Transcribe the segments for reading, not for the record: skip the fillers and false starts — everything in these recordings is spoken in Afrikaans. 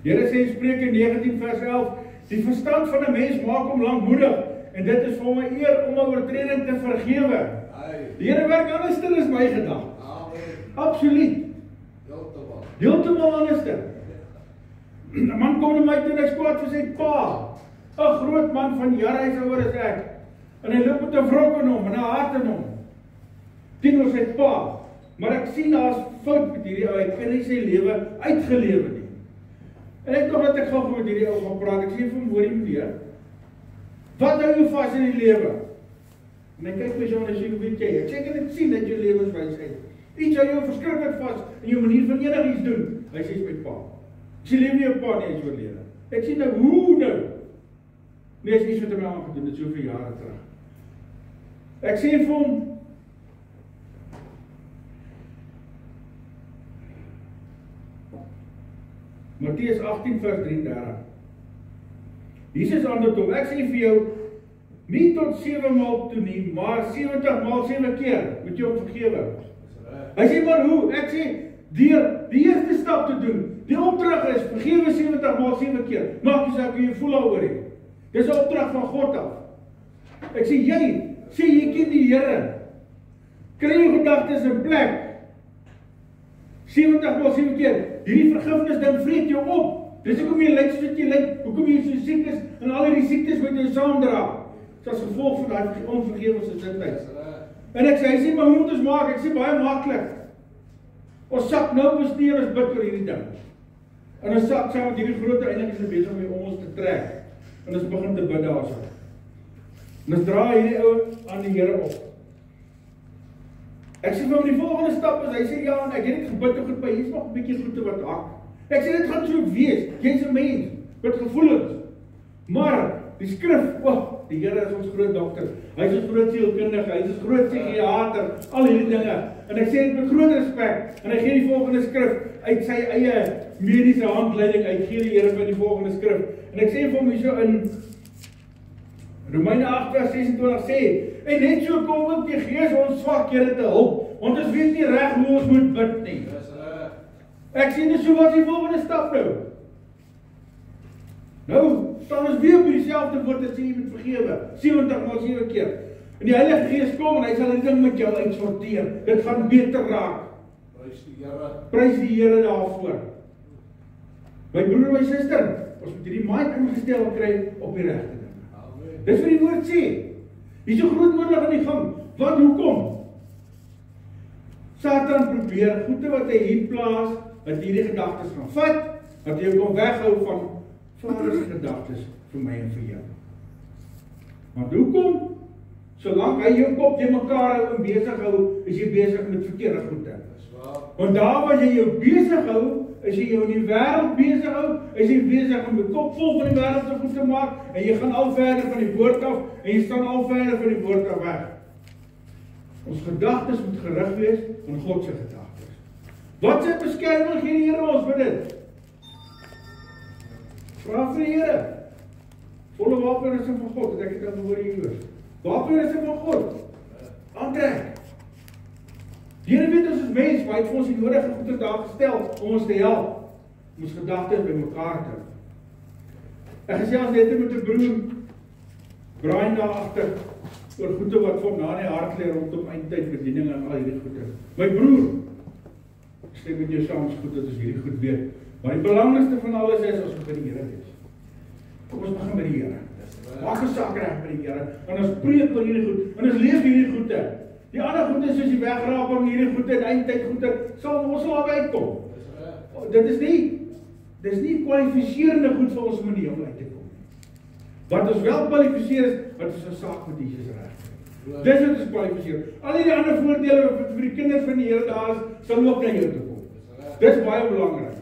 Here sê in Spreuke 19 vers 11, die verstand van 'n mens maak hom lankmoedig, en dit is vir hom 'n eer om 'n oortreding te vergewe. Die Here werk anderster as my gedagtes. Absoluut. Heeltemal anderster. 'n Man kom na my toe en hy is kwaad vir sy pa. 'n Groot man van jare, hy is ouer as ek. En hy loop met 'n wrok in hom, en 'n hart in hom. Teenoor sy pa. Maar ek sien daar's fout met hierdie ou, hy kan nie sy lewe uitgelewe nie. En ek dink dat ek gou met hierdie ou gaan praat. Ek sê vir hom, hoor jy meneer, wat hou jy vas in die lewe? En hy kyk my so en hy sê, weet jy, ek sê, kan ek sien dat jou lewenswysheid. Iets hou jou verskriklik vas in jou manier van enigiets doen. Hy sê, my pa. Ek sê, leef nie jou pa nie, hy is oorlede. Ek sê, nou, hoe nou? Nee, is iets wat hy my aangedoen, dit is soveel jare terug. Ek sê vir hom, Matteus 18 vers 33. Jesus antwoord hom, ek sê vir jou, nie tot 7 maal toe nie, maar 70 maal 7 keer moet jy hom vergewe. Hy sê, maar hoe? Ek sê, deur die eerste stap te doen, die opdrag is, vergewe 70 maal 7 keer. Maak jy saak hoe jy voel daaroor het. Dis 'n opdrag van God af. Ek sê, jy ken die Here. Kry jou gedagtes in plek. 70 maal 7 keer. Hierdie vergifnis dan vreet jou op. Dis hoekom jy lyk soos jy lyk, hoekom jy so siek is, en al hierdie siektes wat jy saamdra. Dit is as gevolg van daai onvergewensgesindheid. En ek sê, hy sê, maar hoe moet ons maak? Ek sê, baie maklik. Ons sak nou bestuur, ons bid vir hierdie ding. En ons sak saam met hierdie groot eindelijk is besig om ons te trek. En ons begin te bid daarso. En ons dra hierdie ou aan die Here op. Ek sê vir hom, die volgende stap is, hy sê, ja, en ek het nie gebid goed, maar hier is nog 'n bietjie goede wat hak. Ek sê, dit gaan so wees, jy is 'n mens, met gevoelens. Maar, die skrif, die Here is ons groot dokter, hy is ons groot sielkundige, hy is ons groot psigiater, al hierdie dinge. En ek sê dit met groot respek, en hy gee die volgende skrif, uit sy eie mediese handleiding, uit gee die Here by die volgende skrif. En ek sê vir hom hierso in Romeine 8 vers 26 sê, en net so kom ook die Gees ons swakhede te hulp, want ons weet nie reg hoe ons moet bid nie. Ek sê net so wat die volgende stap nou. Nou, staan ons weer op dieselfde woord en sê jy moet vergewe, 70 maal 7 keer. En die Heilige Gees kom en hy sal die ding met jou uitsorteer. Dit gaan beter raak. Prys die Here daarvoor. My broer, my suster, ons moet hierdie mind ingestel kry op die regte ding. Dis wat die woord sê. Hier is so groot oorlog aan die gang. Wat, hoekom? Satan probeer goede wat hy hier plaas, dat hierdie gedagtes gaan vat, dat jy kom weghou van Vader se gedagtes vir my en vir jou. Want hoekom? Solank hy jou kop te mekaar hou en besig hou, is jy besig met verkeerde goede. Want daar waar jy jou besig hou, as jy jou in die wêreld besig hou, is jy besig om die kop vol van die wêreld te goed te maak, en jy gaan al verder van die woord af, en jy staan al verder van die woord af weg. Ons gedagtes moet gerig wees aan God se gedagtes. Wat sy beskerming gee die Here ons vir dit? Vra vir die Here. Volle wapenrusting van God, het ek het al gehoor hier. Wapenrusting van God. Aantrek. Die Here weet ons is mens, maar hy het vir ons die nodige goede daar gestel om ons te help, om ons gedagtes by mekaar te hou. Ek gesels net met 'n broer, Brian daar agter, oor goede wat vir hom na die hart lê rondom eindtyd bediening en al hierdie goede. My broer, ek sê met jou saam is goed dat ons hierdie goed weet, maar die belangrikste van alles is as ons by die Here wees. Kom ons begin by die Here. Maak 'n saak reg by die Here, en ons preek oor hierdie goed, en ons leef hierdie goede. Die ander goede soos die wegraping, hierdie goede, die eindtyd goede, sal ons al uitkom. Dit is nie kwalifiserende goed vir ons manier om uit te kom. Wat ons wel kwalifiseer is, wat ons 'n saak met Jesus reg kry. Dis wat ons kwalifiseer. Al die ander voordele wat vir die kinders van die Here daar is, sal ook na jou toe kom. Dis baie belangrik.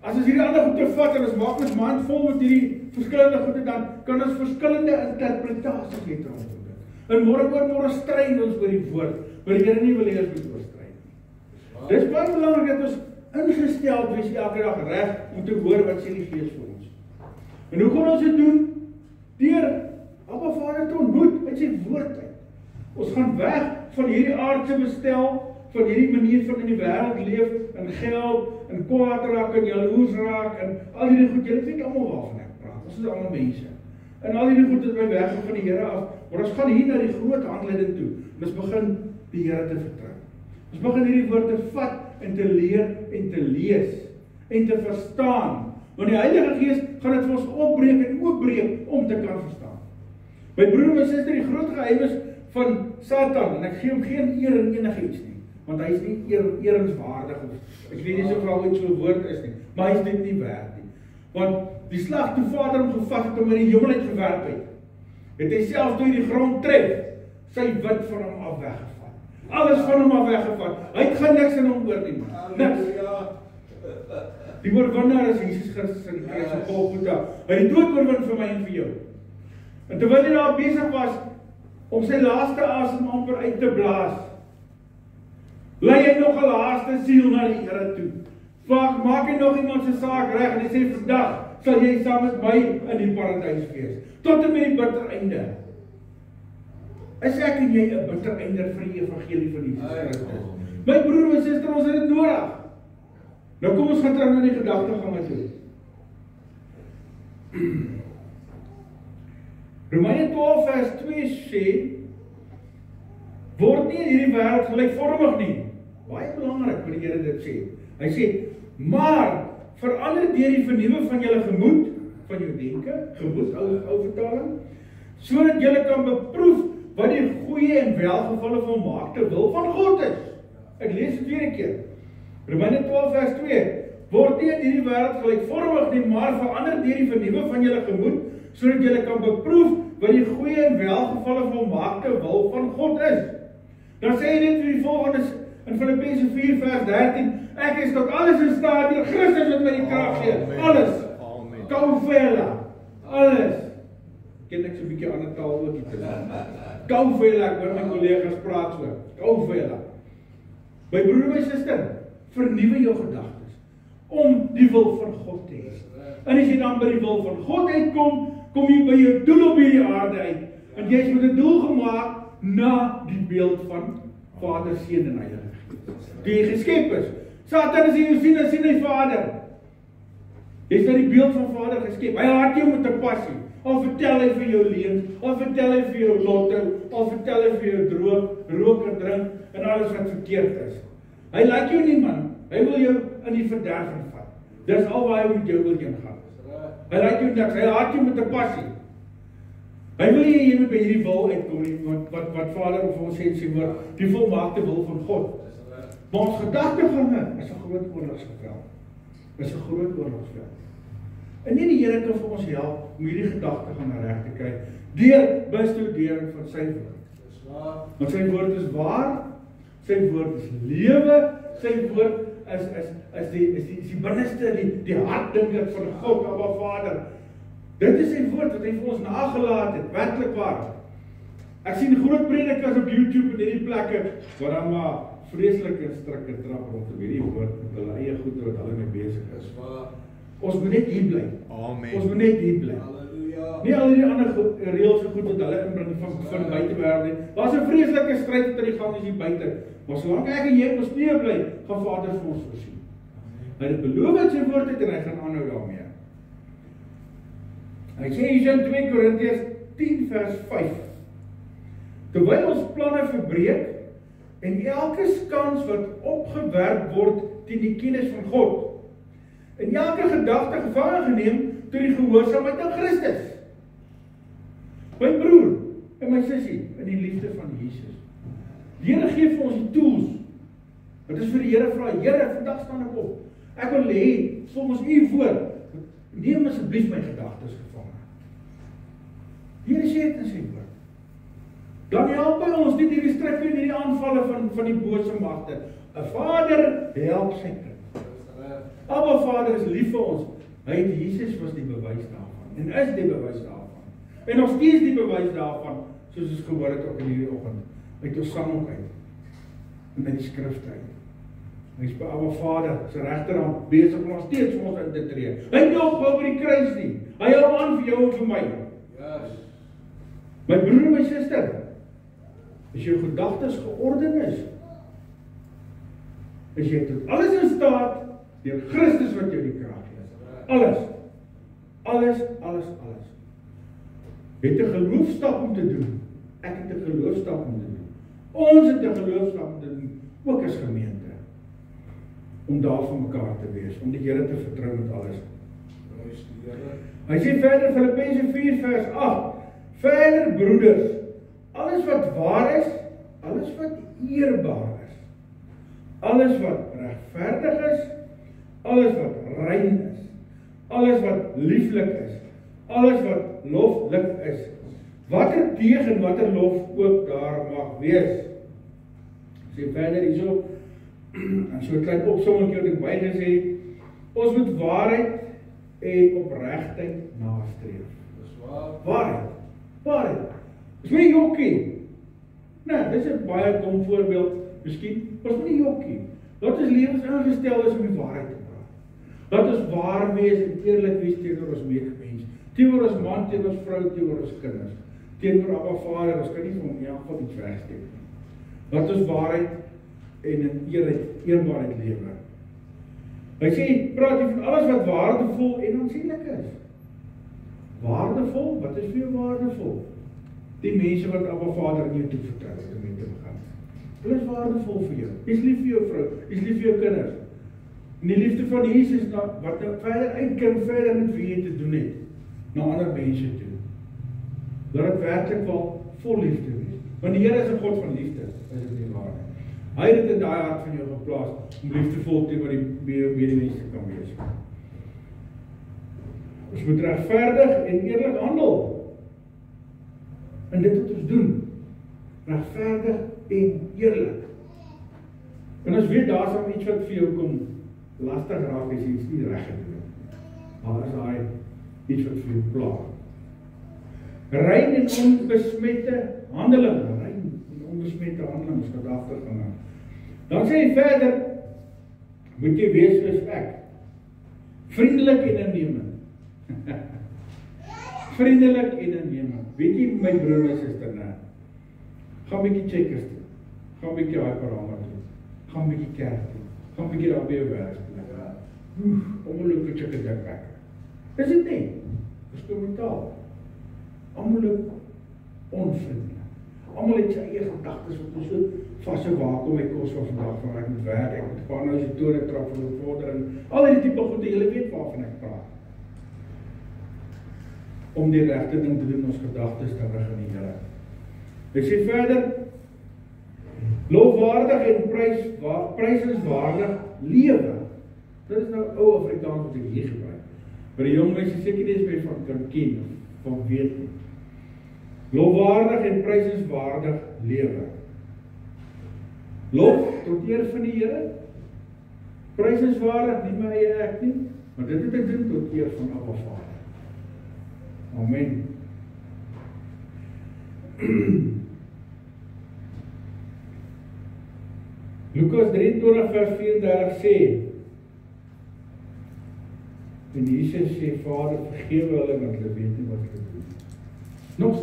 As ons hierdie ander goede vat en ons maak ons mind vol met hierdie verskillende goede, dan kan ons verskillende interpretasies hê rondom dit. En môre stry ons oor die woord, maar die Here nie wil hê ons moet oorstry nie. Dis baie belangrik dat ons ingestel wees elke dag reg om te hoor wat sê die Gees vir ons. En hoe gaan ons dit doen? Deur Abba Vader te ontmoet uit sy woord uit. Ons gaan weg van hierdie aardse bestel, van hierdie manier van in die wêreld leef, en geld, en kwaad raak, en jaloers raak, en al die goed, julle weet almal waarvan ek praat, ons is allemaal mense. En al die goed het my weg van die Here af, maar ons gaan hier na die groot handleiding toe, en ons begin die Here te vertrou. Ons begin hierdie woord te vat, en te leer, en te lees, en te verstaan, want die Heilige Gees gaan dit vir ons opbreek en oopbreek, om te kan verstaan. My broer en my suster, die groot geheim is van Satan, en ek gee hom geen eer in enige iets nie, want hy is nie eerenswaardig, of ek weet nie so vrou iets so woord is nie, maar hy is dit nie werd nie, want die slag toe Vader hom gevat het, om in die hemel uit gewerp het hy selfs toe hy die grond tref, sy wit van hom af weggevat, alles van hom af weggevat, hy het gaan niks in hom oorneem, niks, die oorwinnaar is Jesus Christus in die kruis op Golgotha, hy het die dood oorwin vir my en vir jou, en terwyl hy daar besig was, om sy laaste asem amper uit te blaas, lei hy nog 'n laaste siel na die Here toe. Maak hy nog iemand se saak reg en hy sê vandag sal jy saam met my in die paradys wees, tot en met die bitter einde. Is ek en jy 'n bitter einde vir die evangelie van Jesus Christus? My broer en suster, ons het dit nodig. Nou kom ons gaan terug na die gedagtegange toe. Romeine 12 vers 2 sê, word nie in hierdie wêreld gelykvormig nie. Baie belangrik wat die Here dit sê. Hy sê, maar verander deur die vernuwing van julle gemoed, van jou denke, gemoed, ou vertaling, sodat julle kan beproef wat die goeie en welgevalle volmaakte wil van God is. Ek lees dit weer 'n keer. Romeine 12 vers 2, word nie in hierdie wêreld gelykvormig nie, maar verander deur die vernuwing van julle gemoed, sodat julle kan beproef wat die goeie en welgevalle volmaakte wil van God is. Dan sê hy net vir die volgende in Filippense 4 vers 13, ek is tot alles in staat deur Christus wat my die krag gee. Alles. Kauvela. Alles. Ken ek so 'n bietjie ander taal ook hier tussen. Kauvela, ek hoor my kollegas praat so. Kauvela. My broer en my suster, vernuwe jou gedagtes om die wil van God te hê. En as jy dan by die wil van God uitkom, kom jy by jou doel op hierdie aarde uit. En jy is met 'n doel gemaak na die beeld van Vader, Seun en Heilige Gees. Die jy geskep is. Satan as jy jou sien, dan sien hy Vader. Jy is na die beeld van Vader geskep. Hy haat jou met 'n passie. Al vertel hy vir jou leuns, al vertel hy vir jou lotto, al vertel hy vir jou droog, rook en drink en alles wat verkeerd is. Hy laat jou nie, man. Hy wil jou in die verderf vat. Dis al waar hy met jou wil gaan. Hy laat jou niks. Hy haat jou met 'n passie. Hy wil jy moet by hierdie wil uitkom nie, wat Vader vir ons sê in sy woord, die volmaakte wil van God. Maar ons gedagtegange is 'n groot oorlogsveld. Is 'n groot oorlogsveld. En nie die Here kan vir ons help om hierdie gedagtegange reg te kry deur bestudering van sy woord. Want sy woord is waar, sy woord is lewe, sy woord is die binneste, die hartdinker van God, Abba Vader. Dit is sy woord wat hy vir ons nagelaat het, werklik waar. Ek sien groot predikers op YouTube en hierdie plekke, waar dan maar vreeslike strikke trap rondom hierdie woord, met hulle eie goed wat hulle mee besig is. Ons moet net hier bly. Amen. Ons moet net hier bly. Halleluja. Nie al die ander reëls en goed wat hulle inbring van die buitewêreld nie. Daar's 'n vreeslike stryd wat aan die gang is hier buite. Maar solank ek en jy op ons knieë bly, gaan Vader vir ons voorsien. Hy het beloof in sy woord het en hy gaan aanhou daarmee. Hy sê hier in 2 Korintiërs 10 vers 5. Terwyl ons planne verbreek en elke skans wat opgewerp word teen die kennis van God, en elke gedagte gevange geneem tot die gehoorsaamheid aan Christus. My broer en my sussie in die liefde van Jesus. Die Here gee vir ons die tools. Wat is vir die Here vra? Here, vandag staan ek op. Ek wil hê volgens u woord, neem asseblief my gedagtes gevange. Die Here sê dit in sy woord. Dan help hy ons nie hierdie strikke en hierdie aanvalle van die bose magte. 'n Vader help sy kind. Abba Vader is lief vir ons. Hy het Jesus was die bewys daarvan. En is die bewys daarvan. En nog steeds die bewys daarvan, soos ons gehoor het ook in hierdie oggend. Uit ons sang ook uit. En uit die skrifte uit. Hy is by Abba Vader se regterhand besig om nog steeds vir ons in te tree. Hy het nie opgehou by die kruis nie. Hy hou aan vir jou en vir my. Yes. My broer en my suster, as jou gedagtes georden is jy tot alles in staat Deur Christus wat jou die krag gee. Alles. Alles. Het 'n geloofstap om te doen. Ek het 'n geloofstap om te doen. Ons het 'n geloofstap om te doen, ook as gemeente. Om daar vir mekaar te wees, om die Here te vertrou met alles. Hy sê verder, Filippense 4 vers 8, verder broeders, alles wat waar is, alles wat eerbaar is, alles wat regverdig is, alles wat rein is, alles wat lieflik is, alles wat loflik is, watter deeg en watter lof ook daar mag wees. Sê verder hierso, en so 'n klein opsommingkie wat ek bygesê het, ons moet waarheid en opregtheid nastreef. Dis waarheid. Dis nie jokkie. Nee, dis 'n baie dom voorbeeld, miskien, ons moet nie jokkie. Laat ons lewens ingestel is om die waarheid te praat. Laat ons waar wees en eerlik wees teenoor ons medemens, teenoor ons man, teenoor ons vrou, teenoor ons kinders, teenoor Abba Vader, ons kan nie van in elk geval iets wegsteek nie. Laat ons waarheid en in eerbaarheid lewe. Hy sê, praat jy van alles wat waardevol en aansienlik is. Waardevol? Wat is vir jou waardevol? Die mense wat Abba Vader in jou toevertrou het om mee te begin. Hulle is waardevol vir jou. Jy is lief vir jou vrou, jy is lief vir jou kinders. En die liefde van Jesus, wat nou verder uitkom, verder met wie jy te doen het, na ander mense toe. Laat het werklik wel vol liefde wees. Want die Here is 'n God van liefde, is dit nie waar nie. Hy het dit in daai hart van jou geplaas, om liefdevol teenoor die medemens te kan wees. Ons moet regverdig en eerlik handel. En dit wat ons doen, regverdig en eerlik. En as weet daar sal iets wat vir jou kom lastig raak as jy iets nie reg gedoen het. Maar is daai iets wat vir jou pla. Rein en onbesmette handeling. Rein en onbesmette handeling is wat agtergaan. Dan sê hy verder, moet jy wees soos ek. Vriendelik en innemend. Vriendelik en innemend. Weet jy my broer en suster nou? Gaan bietjie checkers toe. Gaan bietjie hyperhamer toe. Gaan bietjie kerk toe. Gaan bietjie daar by jou werksplek. Ongelukkig check dit ek. Is dit nie? Verstaan my taal. Almal onvriendelik. Almal het sy eie gedagtes wat ons so vasse waakom my kos van vandag van ek moet werk, ek moet gaan nou die tore trap van die vordering. Al die tipe goede, julle weet waarvan ek praat. Om die regte ding te doen, ons gedagtes te rig in die Here. Hy sê verder, lofwaardig en prysenswaardig lewe. Dit is nou ou Afrikaans wat ek hier gebruik. Maar die jong mense seker nie eens meer van kan ken of van weet nie. Lofwaardig en prysenswaardig lewe. Lof tot eer van die Here. Prysenswaardig nie my eie ek nie, maar dit het te doen tot eer van Abba Vader. Amen. Lukas 23 vers 34 sê, en Jesus sê, Vader, vergewe hulle, want hulle weet nie wat hulle doen. Nog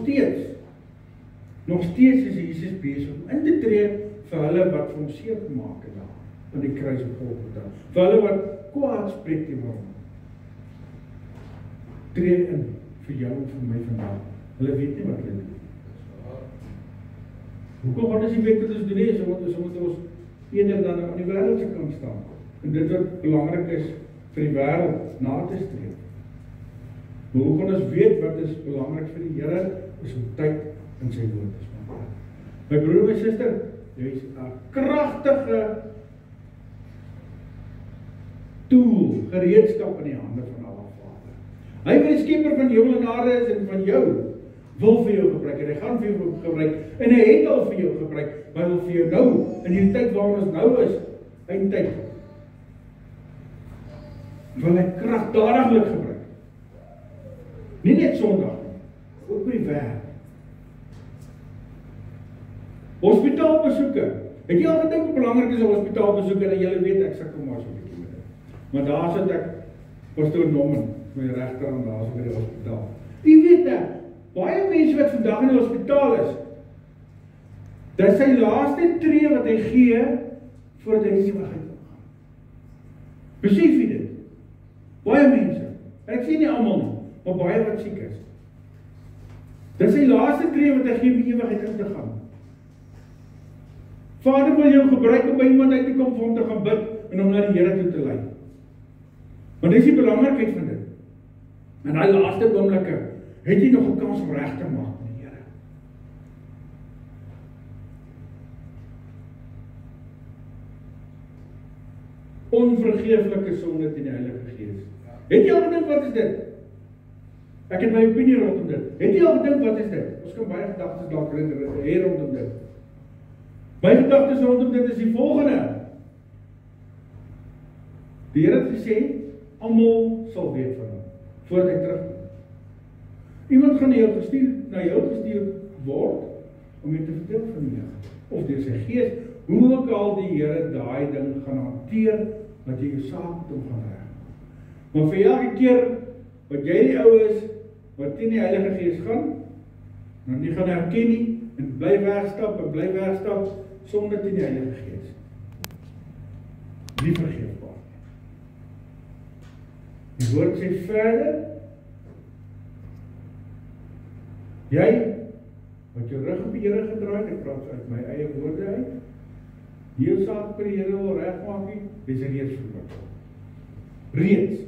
steeds is Jesus besig om in te tree vir hulle wat vir hom seer gemaak het daar, aan die kruis op Golgotha. Vir hulle wat kwaad spreek teenoor hom. Tree in vir jou en vir my vandag. Hulle weet nie wat hulle doen. Hoekom gaan ons nie weet wat ons doen nie, so moet ons eerder dan aan die wêreld se kant staan. En dit wat belangrik is vir die wêreld na te streef. Maar hoe gaan ons weet wat is belangrik vir die Here, is om tyd in sy woord te spandeer. My broer en suster, jy is 'n kragtige tool, gereedskap in die hande van Abba Vader. Hy wat die skepper van die hemel en aarde is en van jou, wil vir jou gebruik, en hy gaan vir jou gebruik, en hy het al vir jou gebruik, maar hy wil vir jou nou, in die tyd waarin ons nou is, eindtyd, wil hy kragtadiglik gebruik. Nie net Sondag nie, ook by die werk. Hospitaalbesoeke. Het jy al gedink hoe belangrik is 'n hospitaalbesoek, en jy weet ek sukkel maar so 'n bietjie met dit. Maar daar sit ek, pastoor Norman, my regterhand daar so by die hospitaal. Jy weet dat baie mense wat vandag in die hospitaal is, dit is sy laaste tree wat hy gee voordat hy die ewigheid wil gaan. Besef jy dit? Baie mense, en ek sê nie almal nie, maar baie wat siek is. Dit is die laaste tree wat hy gee om die ewigheid in te gaan. Vader wil jou gebruik om by iemand uit te kom vir hom te gaan bid en om na die Here toe te lei. Want dis die belangrikheid van dit. En daai laaste oomblikke het jy nog 'n kans om reg te maak met die Here. Onvergeeflike sonde teen die Heilige Gees. Het jy al gedink wat is dit? Ek het my opinie rondom dit. Het jy al gedink wat is dit? Ons kan baie gedagtes dalk hê rondom dit. My gedagtes rondom dit is die volgende. Die Here het gesê, almal sal weet van hom, voordat hy terugkom. Iemand gaan na jou gestuur word, om jou te vertel van die Here, of deur sy Gees, hoe ook al die Here daai ding gaan hanteer, wat jy jou saak met hom gaan reg. Maar vir elke keer, wat jy die ou is, wat teen die Heilige Gees gaan, nou nie gaan herken nie, en bly wegstap, sonder teen die Heilige Gees. Nie vergeefbaar. Die woord sê verder, jy, wat jou rug op die Here gedraai, ek praat uit my eie woorde uit, die jou saak by die Here wil regmaak nie, dis reeds verwikkel. Reeds.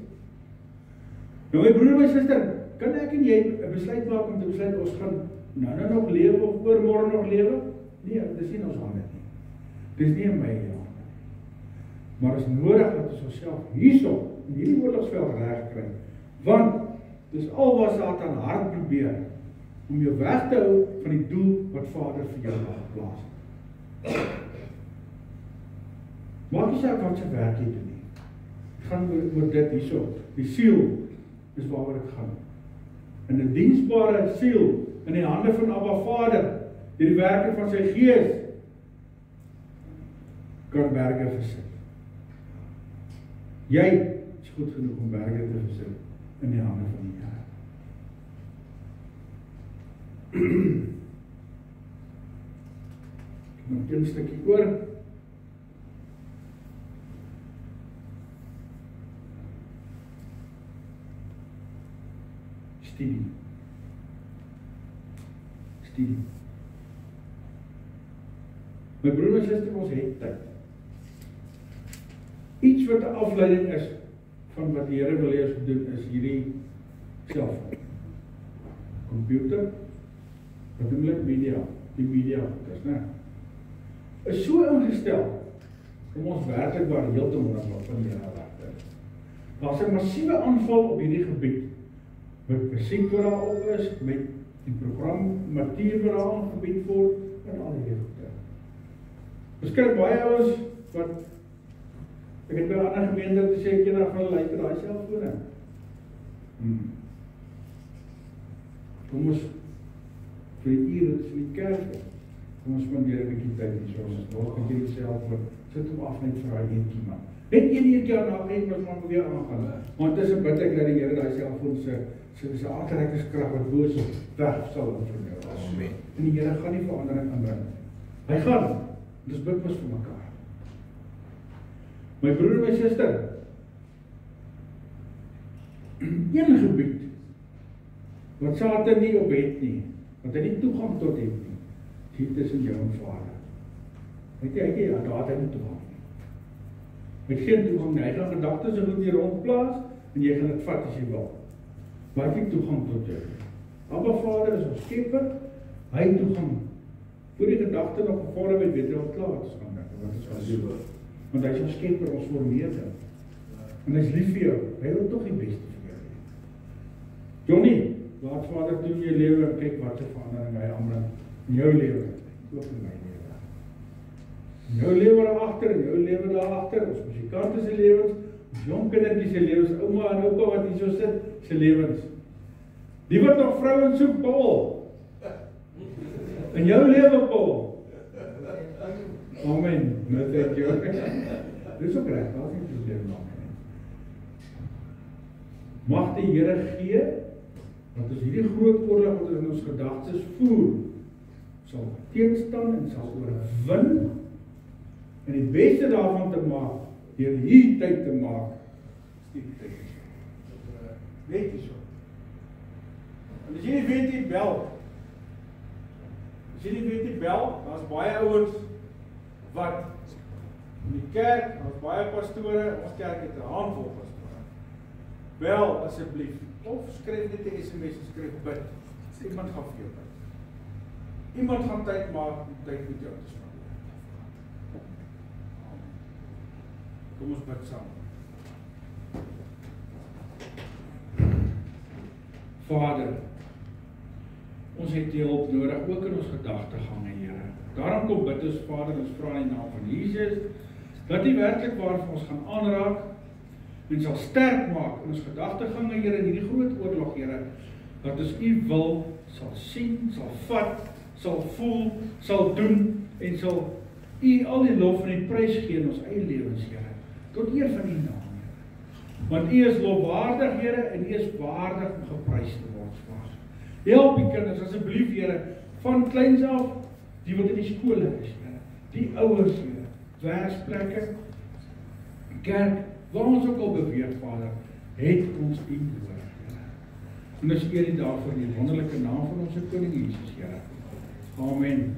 Nou my broer en my suster, kan ek en jy 'n besluit maak om te besluit, ons gaan nou nog lewe of oormôre nog lewe? Nee, dis nie ons hande nie. Dis nie in my hande. Maar is nodig dat ons onsself hierso, in hierdie oorlogsveld reg kry. Want, dis al wat Satan hard probeer, om jou weg te hou van die doel wat Vader vir jou geplaas het. Maak nie saak wat sy werk jy doen nie. Het gaan oor dit hierso. Die siel is waaroor dit gaan. En 'n diensbare siel in die hande van Abba Vader, deur die werking van sy Gees, kan berge versit. Jy is goed genoeg om berge te versit in die hande van die Here. Nog 'n stukkie oor. Studie. My broer en suster, ons het tyd. Iets wat 'n afleiding is van wat die Here wil hê ons moet doen, is hierdie selfoon. Computer, wat noem ek media, die media, dis né? Is so ingestel om ons werklik waar heeltemal van die Here weg te hou. Daar's 'n massiewe aanval op hierdie gebied. Met musiek wat daar op is, met die program, materiaal wat daar aangebied word, en al die goede. Ons kry baie ouens wat, ek het by 'n ander gemeente gesê, ek eendag gaan luister daai selfone. Kom ons, vir die ure, dit is in die kerk, kom ons spandeer 'n bietjie tyd hier, soos ons dalk met hierdie selfoon, sit hom af net vir daai eentjie man. Net een uurtjie aan na en ons maar weer aangaan. Maar intussen bid ek dat die Here daai selfoon se aantrekkingskrag wat bo is weg sal verneem. Amen. En die Here gaan nie verandering aanbring. Hy gaan. Dis bid ons vir mekaar. My broer en my suster. Een gebied wat Satan nie op het nie, wat hy nie toegang tot het nie, dit tussen jou en Vader. Weet jy, daar het hy nie toegang. Met geen toegang nie, hy gaan gedagtes en moet jy rondplaas, en jy gaan dit vat as jy wil. Maar hy het toegang tot jou. Abba Vader is ons skepper, hy het toegang. Voor die gedagte nog gevorm het, weet jy al klaar, wat is gaan doen. Want hy is ons skepper, ons formeerder. En hy is lief vir jou, hy wil toch die beste vir jou. Johnny, laat Vader toe in jou lewe, en kyk wat se verandering hy aanbring in jou lewe, ook in my lewe. In jou lewe daarachter, in jou lewe daarachter, ons musikante se lewens, ons jong kindertjie se lewens, ouma en opa wat hier so sit, se lewens. Die wat nog vrouwen soek, Paul. In jou lewe, Paul. Amen. Nou thank you. Dit is ook recht, daar is nie probleem maak. Mag die Here gee, want as hierdie groot oorlog wat in ons gedagtes voer, sal teenstaan en sal oorwin, en die beste daarvan te maak, deur hierdie tyd te maak, stiek tyd is. Weet jy so. En as jy nie weet nie, bel. As jy nie weet nie, bel, daar is baie ouens wat in die kerk, daar is baie pastore, ons kerk het 'n handvol pastore. Bel asseblief, of skryf net 'n SMS, skryf bid. Iemand gaan vir jou bid. Iemand gaan tyd maak om tyd met jou te spandeer. Kom ons bid saam. Vader, ons het die hulp nodig, ook in ons gedagtegange, Here. Daarom kom bid ons, Vader, ons vra in die naam van Jesus, dat die werklik waar vir ons gaan aanraak, en sal sterk maak in ons gedagtegange, Here, in hierdie groot oorlog, Here, dat ons U wil sal sien, sal vat, sal voel, sal doen, en sal U al die lof en die prys gee in ons eie lewens, Here, tot eer van U naam, Here. Want U is lofwaardig, Here, en U is waardig om geprys te word, Vader. Help die kinders, asseblief, Here, van kleins af, die wat in die skole is, Here, die ouers, Here, werksplekke, kerk, waar ons ook al beweeg, Vader, het ons U nodig, Here. En ons eer U daarvoor in die wonderlike naam van ons Koning Jesus, Here. Amen.